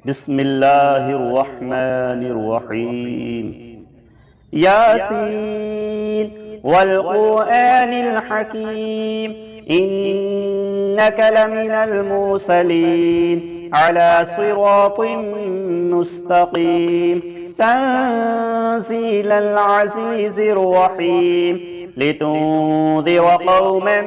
بسم الله الرحمن الرحيم ياسين والقرآن الحكيم إنك لمن المرسلين على صراط مستقيم تنزيل العزيز الرحيم لتنذر قوما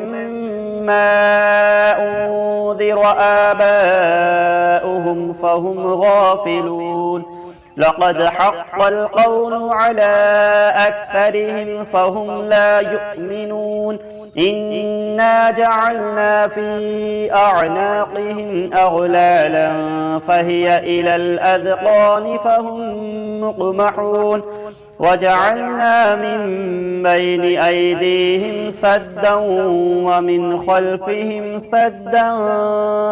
ما أنذر آباؤهم فهم غافلون لقد حق القول على أكثرهم فهم لا يؤمنون إنا جعلنا في أعناقهم أغلالا فهي إلى الأذقان فهم مقمحون وجعلنا من بين أيديهم سدا ومن خلفهم سدا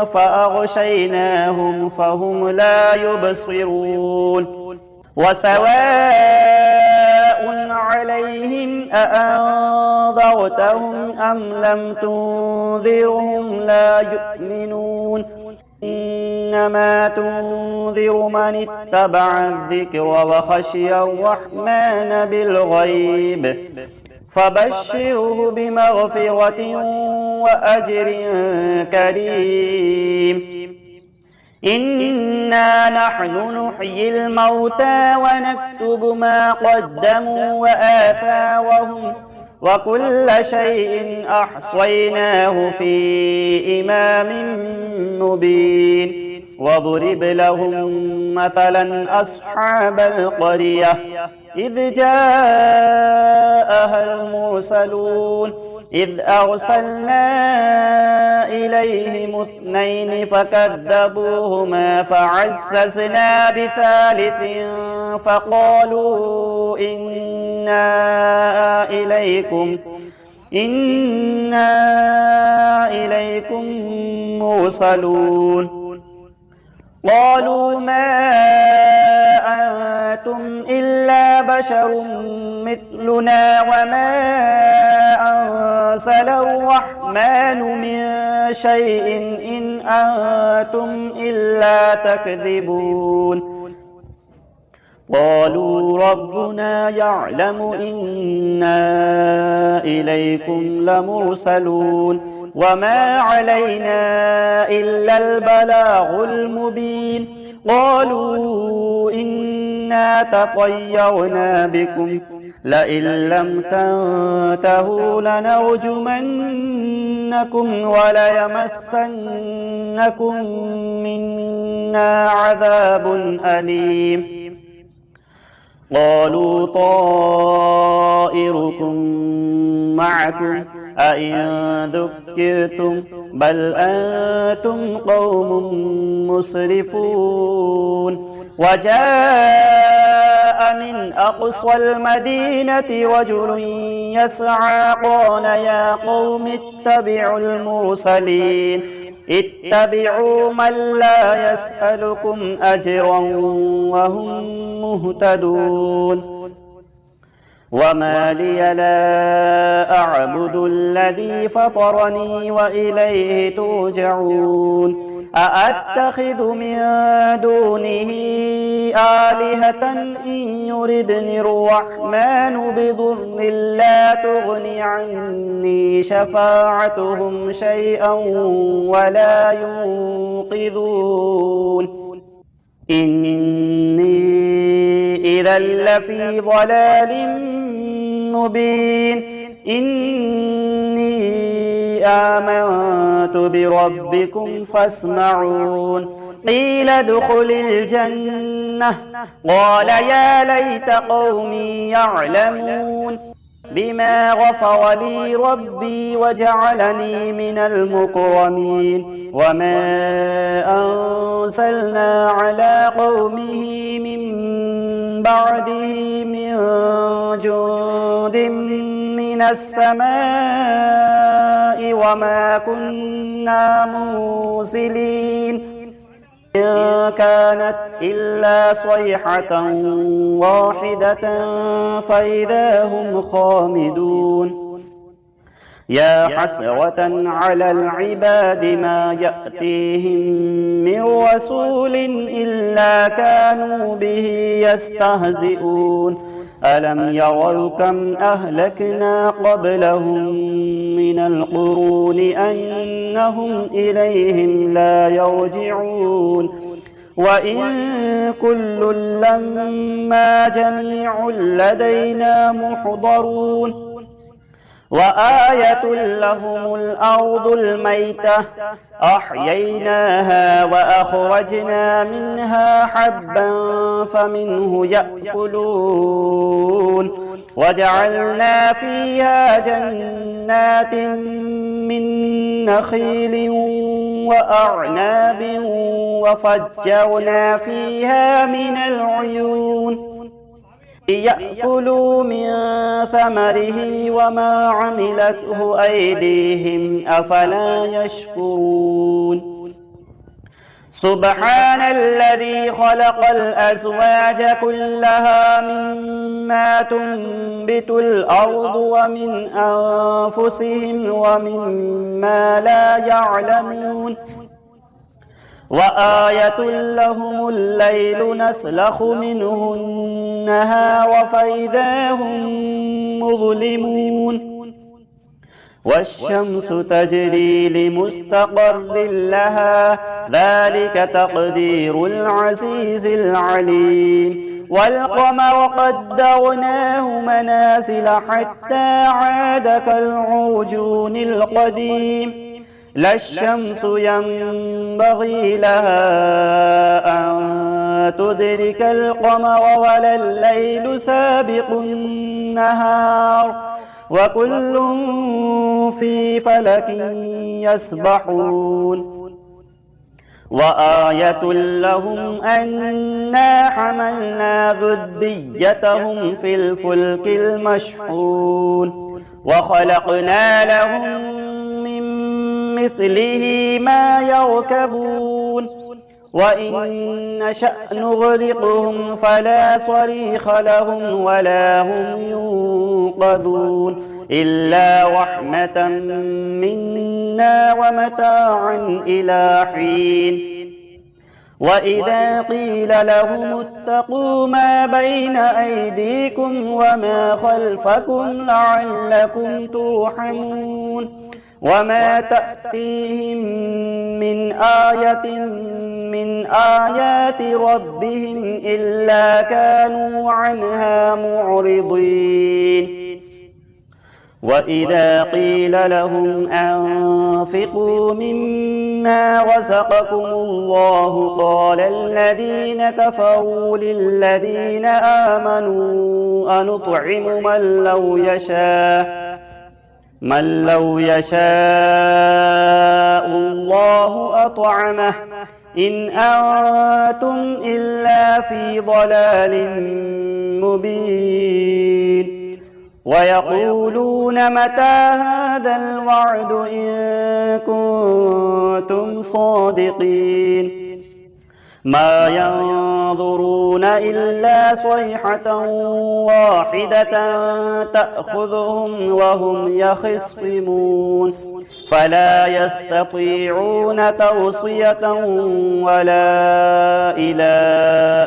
فأغشيناهم فهم لا يبصرون وسواء عليهم أأنذرتهم أم لم تنذرهم لا يؤمنون إنما تنذر من اتبع الذكر وخشي الرحمن بالغيب فبشره بمغفرة وأجر كريم إنا نحن نحيي الموتى ونكتب ما قدموا وآثارهم وكل شيء أحصيناه في إمام مبين واضرب لهم مثلا أصحاب القرية إذ جاءها المرسلون إذ أرسلنا إليهم اثنين فكذبوهما فعززنا بثالث فقالوا إنا إليكم مرسلون قالوا ما أنتم إلا بشر مثلنا وما أنزل الرحمن من شيء إن أنتم إلا تكذبون قالوا ربنا يعلم إنا إليكم لمرسلون وما علينا إلا البلاغ المبين قالوا إنا تطيرنا بكم لئن لم تنتهوا لنرجمنكم وليمسنكم منا عذاب أليم قالوا طائركم معكم أئن ذكرتم بل أنتم قوم مسرفون وجاء من أقصى المدينة رجل يسعى قال يا قوم اتبعوا المرسلين اتبعوا من لا يسألكم أجرا وهم مهتدون وما لي لا أعبد الذي فطرني وإليه ترجعون أأتخذ من دونه آلهة إن يردني الرحمن بضر لا تغني عني شفاعتهم شيئا ولا ينقذون إني إذا لفي ضلال مبين إني آمنت بربكم فاسمعون قيل ادخل الجنة قال يا ليت قومي يعلمون بما غفر لي ربي وجعلني من المكرمين وما أنزلنا على قومه من بعده من جند من السماء وما كنا منزلين إن كانت إلا صيحة واحدة فإذا هم خامدون يا حسرة على العباد ما يأتيهم من رسول إلا كانوا به يستهزئون ألم يروا كم أهلكنا قبلهم من القرون أنهم إليهم لا يرجعون وإن كل لما جميع لدينا محضرون وآية لهم الأرض الميتة أحييناها وأخرجنا منها حبا فمنه يأكلون وجعلنا فيها جنات من نخيل وأعناب وفجرنا فيها من العيون ليأكلوا من ثمره وما عملته أيديهم أفلا يشكرون سبحان الذي خلق الأزواج كلها مما تنبت الأرض ومن أنفسهم ومما لا يعلمون وآية لهم الليل نسلخ منه النهار فإذا هم مظلمون والشمس تجري لمستقر لها ذلك تقدير العزيز العليم والقمر قدرناه منازل حتى عاد كالعرجون القديم لا الشمس ينبغي لها أن تدرك القمر ولا الليل سابق النهار وكل في فلك يسبحون وآية لهم أنا حملنا ذريتهم في الفلك المشحون وخلقنا لهم من مثله ما يركبون وإن نشأ نغرقهم فلا صريخ لهم ولا هم ينقذون إلا رحمة منا ومتاعا إلى حين وإذا قيل لهم اتقوا ما بين أيديكم وما خلفكم لعلكم ترحمون وما تأتيهم من آية من آيات ربهم إلا كانوا عنها معرضين وإذا قيل لهم أنفقوا مما رزقكم الله قال الذين كفروا للذين آمنوا أنطعم من لو يشاء الله أطعمه إن أنتم إلا في ضلال مبين ويقولون متى هذا الوعد إن كنتم صادقين ما ينظرون إلا صيحة واحدة تأخذهم وهم يخصمون فلا يستطيعون توصية ولا إلى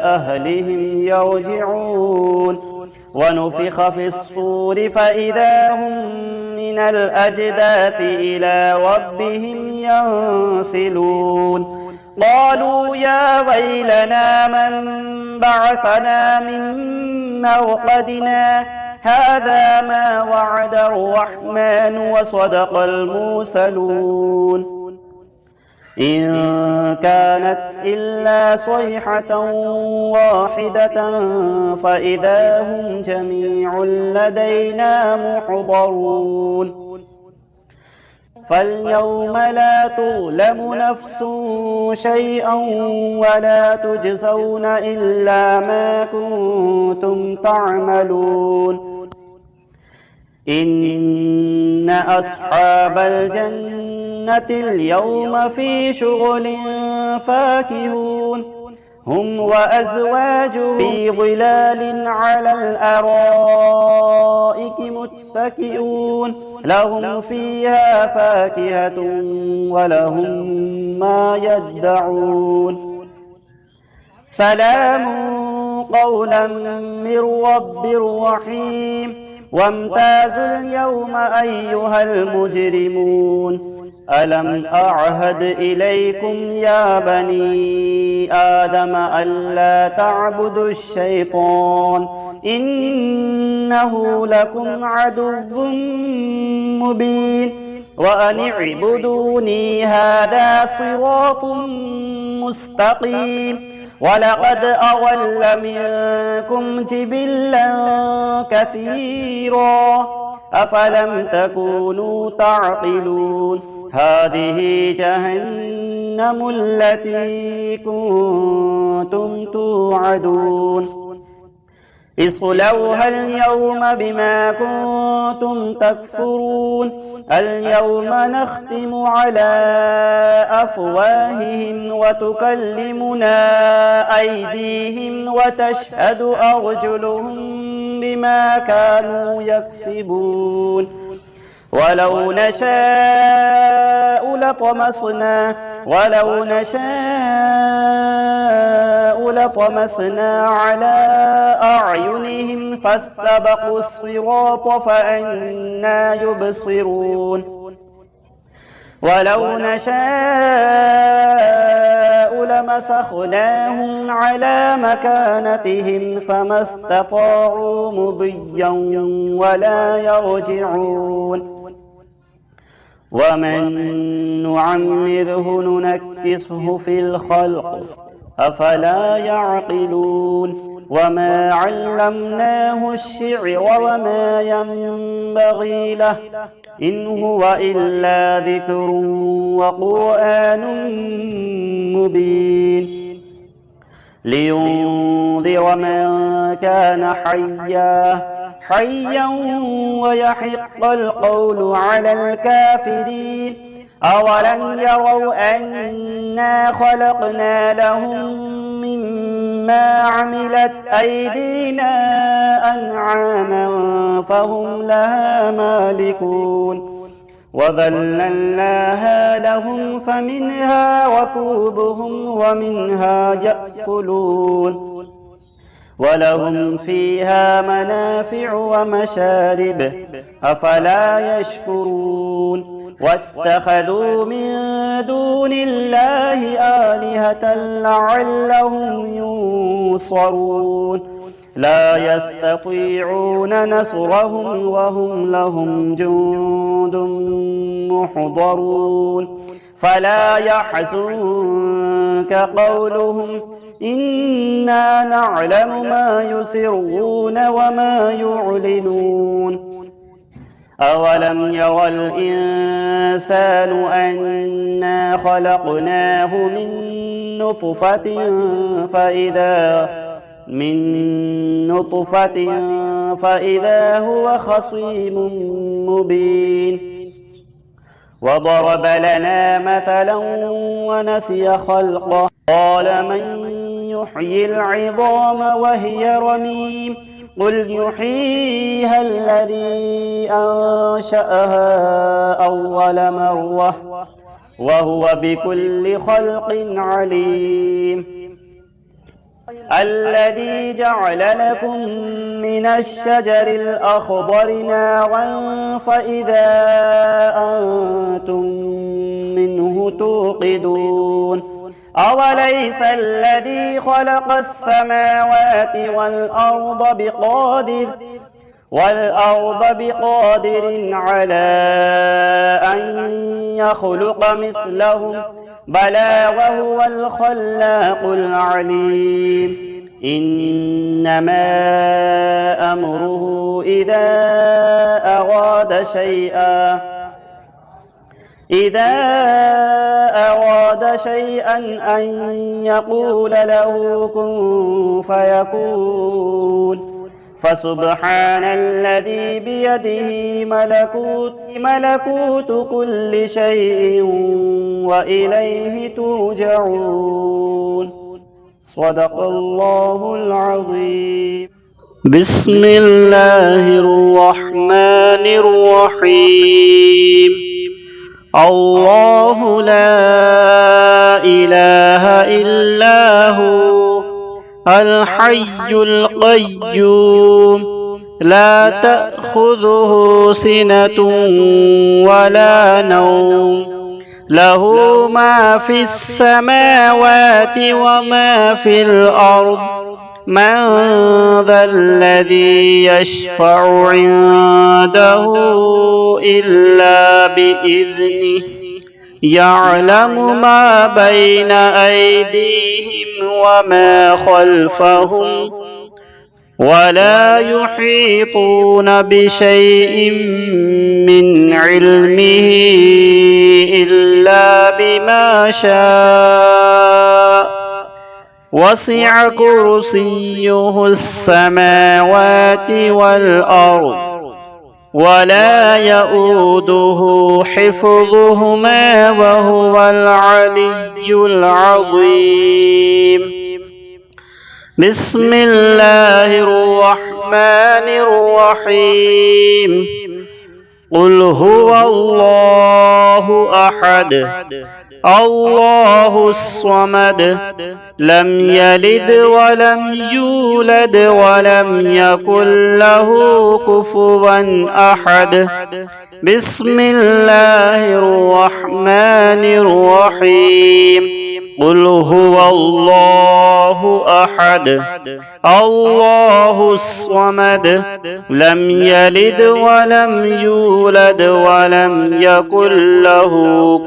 أهلهم يرجعون ونفخ في الصور فإذا هم من الأجداث إلى ربهم ينسلون قالوا يا ويلنا من بعثنا من مرقدنا هذا ما وعد الرحمن وصدق المرسلون إن كانت إلا صيحة واحدة فإذا هم جميع لدينا محضرون فاليوم لا تظلم نفس شيئا ولا تجزون إلا ما كنتم تعملون إن أصحاب الجنة اليوم في شغل فاكهون هم وأزواجهم في ظلال على الأرائك متكئون لهم فيها فاكهة ولهم ما يدعون سلام قولا من رب رحيم وامتازوا اليوم أيها المجرمون ألم أعهد إليكم يا بني آدم ألا تعبدوا الشيطان إنه لكم عدو مبين وأن اعبدوني هذا صراط مستقيم ولقد أضل منكم جبلا كثيرا أفلم تكونوا تعقلون هذه جهنم التي كنتم توعدون اصلوها اليوم بما كنتم تكفرون اليوم نختم على أفواههم وتكلمنا أيديهم وتشهد أرجلهم بما كانوا يكسبون ولو نشاء لطمسنا على أعينهم فاستبقوا الصراط فأنى يبصرون ولو نشاء لمسخناهم على مكانتهم فما استطاعوا مضيا ولا يرجعون ومن نعمره ننكسه في الخلق أفلا يعقلون وما علمناه الشعر وما ينبغي له إن هو إلا ذكر وقرآن مبين لينذر من كان حيا ويحق القول على الكافرين أولم يروا أنا خلقنا لهم مما عملت أيدينا أنعاما فهم لها مالكون وذللناها لهم فمنها ركوبهم ومنها يأكلون ولهم فيها منافع ومشارب أفلا يشكرون واتخذوا من دون الله آلهة لعلهم ينصرون لا يستطيعون نصرهم وهم لهم جند محضرون فلا يحزنك قولهم إنا نعلم ما يسرون وما يعلنون أولم يرى الإنسان أنا خلقناه من نطفة فإذا هو خصيم مبين وضرب لنا مثلا ونسي خلقه قال من يحيي العظام وهي رميم قل يحييها الذي أنشأها أول مرة وهو بكل خلق عليم الذي جعل لكم من الشجر الأخضر نارا فإذا أنتم منه توقدون أوليس الذي خلق السماوات والأرض بقادر على أن يخلق مثلهم بلى وهو الخلاق العليم إنما أمره إذا أراد شيئا أن يقول له كن فيكون فسبحان الذي بيده ملكوت كل شيء وإليه ترجعون صدق الله العظيم. بسم الله الرحمن الرحيم. الله لا إله إلا هو الحي القيوم لا تأخذه سنة ولا نوم له ما في السماوات وما في الأرض من ذا الذي يشفع عنده إلا بإذنه يعلم ما بين أيديهم وما خلفهم ولا يحيطون بشيء من علمه إلا بما شاء وسع كرسيه السماوات والأرض ولا يؤوده حفظهما وهو العلي العظيم. بسم الله الرحمن الرحيم. قل هو الله أحد الله الصمد لم يلد ولم يولد ولم يكن له كفوا أحد. بسم الله الرحمن الرحيم. قل هو الله أحد الله الصمد لم يلد ولم يولد ولم يكن له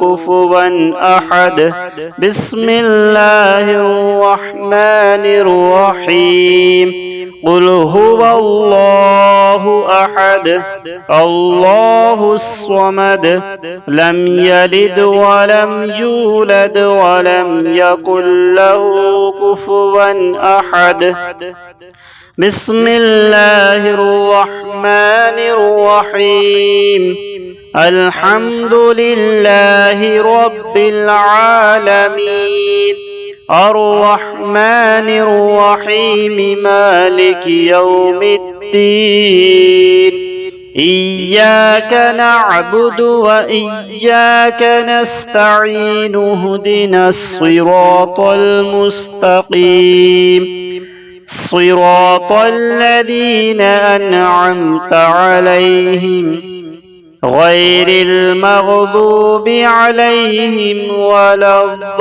كفوا أحد. بسم الله الرحمن الرحيم. قل هو الله أحد الله الصمد لم يلد ولم يولد ولم يكن له كفوا أحد. بسم الله الرحمن الرحيم. الحمد لله رب العالمين الرحمن الرحيم مالك يوم الدين إياك نعبد وإياك نستعين اهدنا الصراط المستقيم صراط الذين أنعمت عليهم غير المغضوب عليهم ولا الضالين.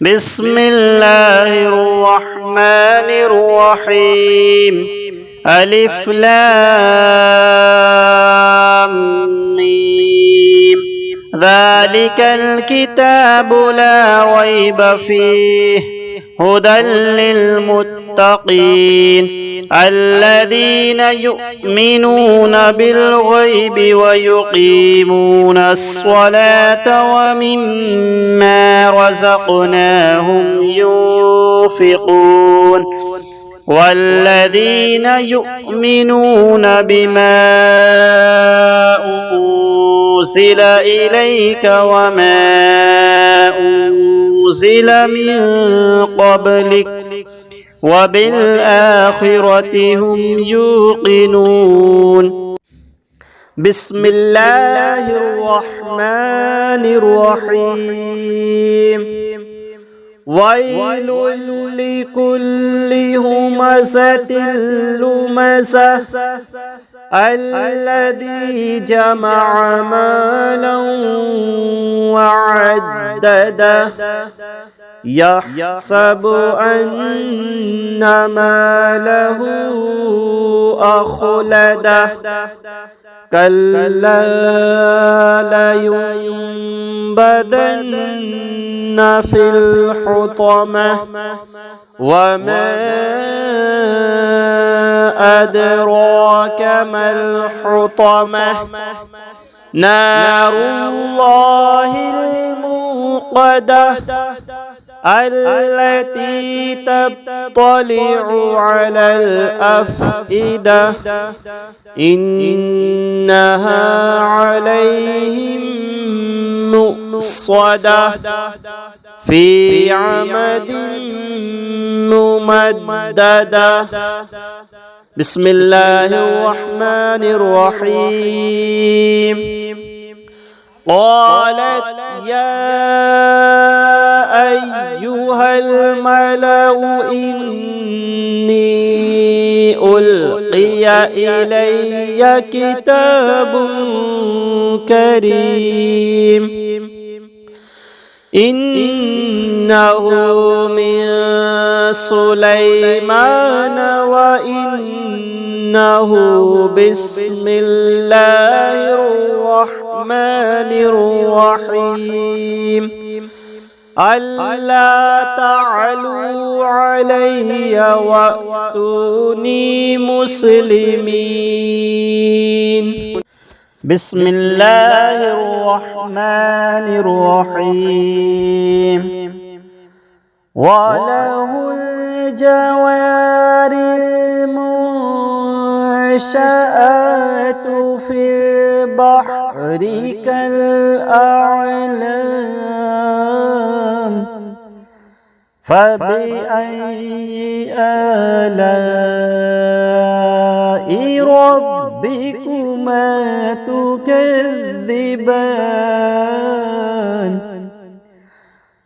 بسم الله الرحمن الرحيم. ألف لام ميم ذلك الكتاب لا ريب فيه هدى للمتقين الذين يؤمنون بالغيب ويقيمون الصلاة ومما رزقناهم ينفقون والذين يؤمنون بما أنزل إليك وما أنزل من قبلك وبالآخرة هم يوقنون. بسم الله الرحمن الرحيم. ويل لكل همزة لمزة الذي جمع مالا وعدده يحسب أن ماله أخلده كلا لينبذن في الحطمة وما أدراك ما الحطمة نار الله الموقدة التي تطلع على الأفئدة إنها عليهم مؤصدة في عمد ممددة. بسم الله الرحمن الرحيم. قالت يا أيها الملأ إني ألقي إلي كتاب كريم إنه من سليمان وإنه بسم الله الرحمن الرحيم ألا تعلوا علي وأتوني مسلمين. بسم الله الرحمن الرحيم. وله الجوار المنشآت في البحر كالأعلام فبأي آلاء ربكما تكذبان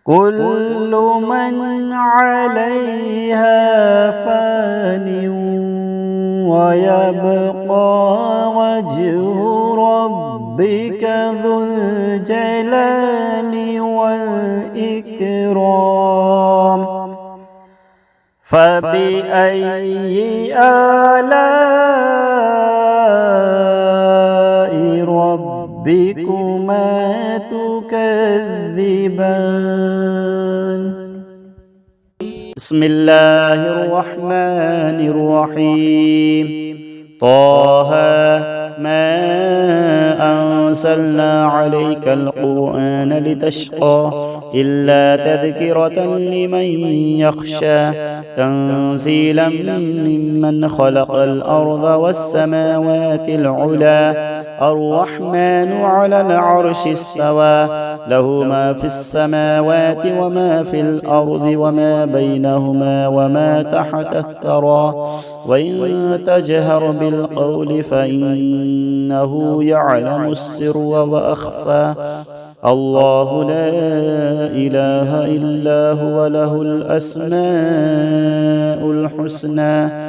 كل من عليها فان ويبقى وجه ربك ذو الجلال والإكرام فبأي آلاء ربكما تكذبان. بسم الله الرحمن الرحيم. طه ما أنزلنا عليك القرآن لتشقى إلا تذكرة لمن يخشى تنزيلا ممن خلق الأرض والسماوات العلى الرحمن على العرش استوى له ما في السماوات وما في الأرض وما بينهما وما تحت الثرى وإن تجهر بالقول فإنه يعلم السر وأخفى الله لا إله إلا هو له الأسماء الحسنى.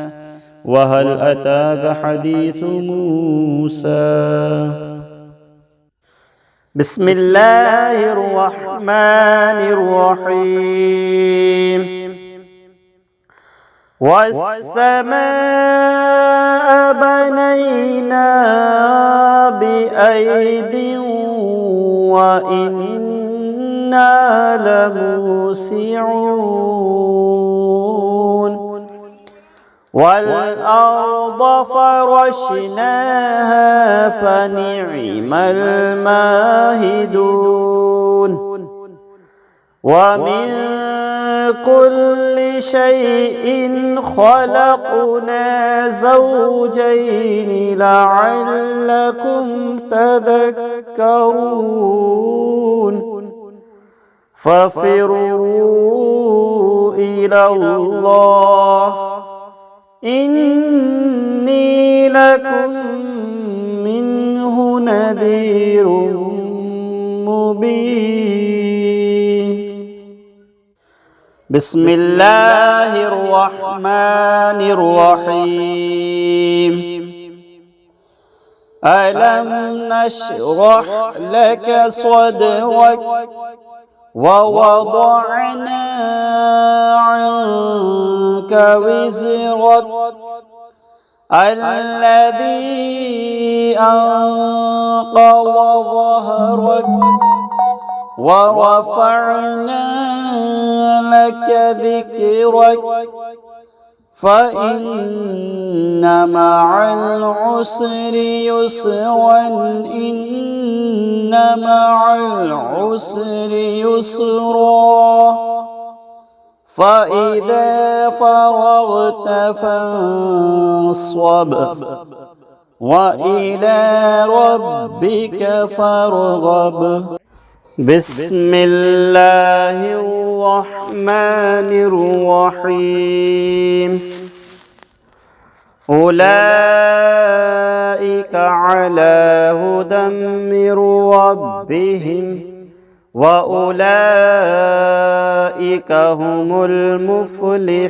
وهل أتاك حديث موسى؟ بسم الله الرحمن الرحيم. والسماء بنيناها بأيد وإنا لموسعون والأرض فرشناها فنعم الماهدون ومن كل شيء خلقنا زوجين لعلكم تذكرون ففروا إلى الله إني لكم منه نذير مبين. بسم الله الرحمن الرحيم. ألم نشرح لك صدرك ووضعنا عنك وزرك الذي أنقض ظهرك ورفعنا لك ذكرك فإن مع العسر يسرا إن مع العسر يسرا فإذا فرغت فانصب وإلى ربك فارغب. بسم الله الرحمن الرحيم أولئك على هدى من ربهم وأولئك هم المفلحون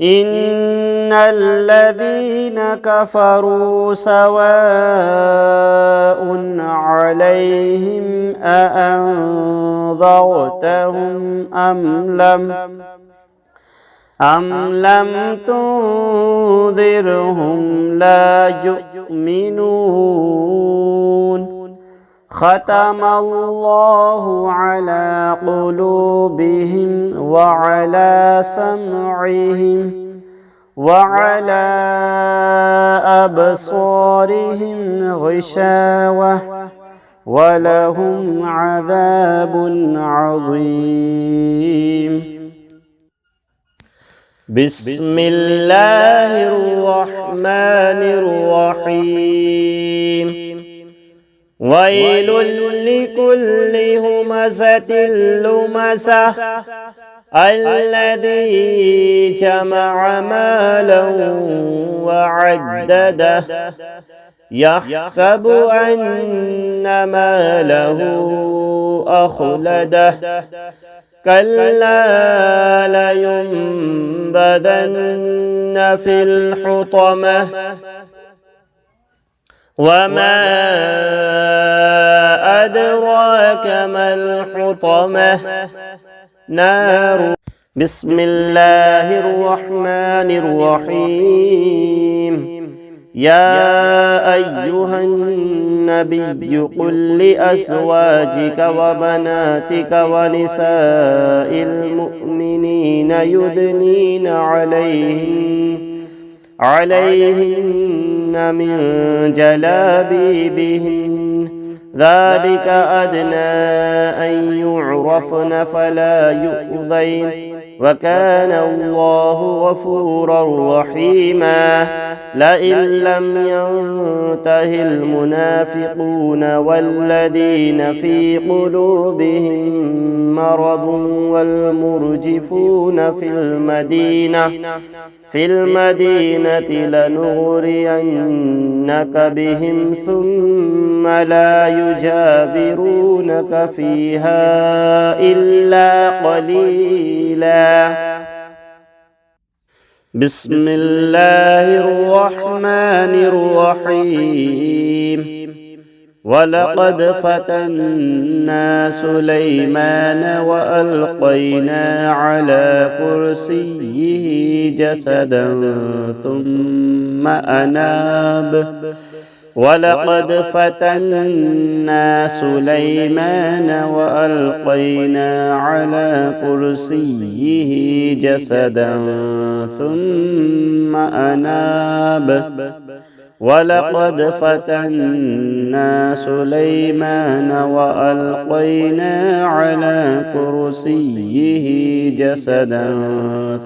إن الذين كفروا سواء عليهم أأنذرتهم أم لم تنذرهم لا يؤمنون ختم الله على قلوبهم وعلى سمعهم وعلى أبصارهم غشاوة ولهم عذاب عظيم. بسم الله الرحمن الرحيم ويل لكل همزة لمزة الذي جمع مالا وعدده يحسب أن ماله أخلده كلا لينبذن في الحطمة وما أدراك ما الحطمة نار. بسم الله الرحمن الرحيم يا أيها النبي قل لأزواجك وبناتك ونساء المؤمنين يدنين عليهن من جلابيبهن ذلك أدنى أن يعرفن فلا يؤذين وكان الله غفورا رحيما. لئن لم ينته المنافقون والذين في قلوبهم مرض والمرجفون في المدينة لنغرينك بهم ثم لا يجاورونك فيها إلا قليلا. بسم الله الرحمن الرحيم ولقد فتنا سليمان وألقينا على كرسيه جسدا ثم أناب. ولقد فتنا سليمان وألقينا على كرسيه جسدا ثم أناب. ولقد فتنا سليمان وألقينا على كرسيه جسدا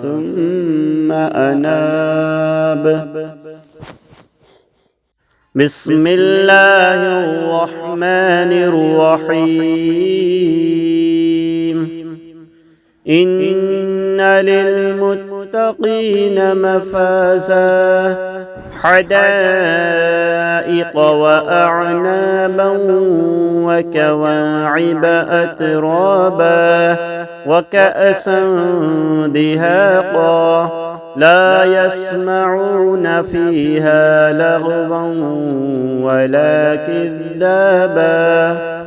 ثم أناب. بسم الله الرحمن الرحيم إن للمتقين مفازا حدائق وأعنابا وكواعب أترابا وكأسا دهاقا لا يسمعون فيها لغوا ولا كذابا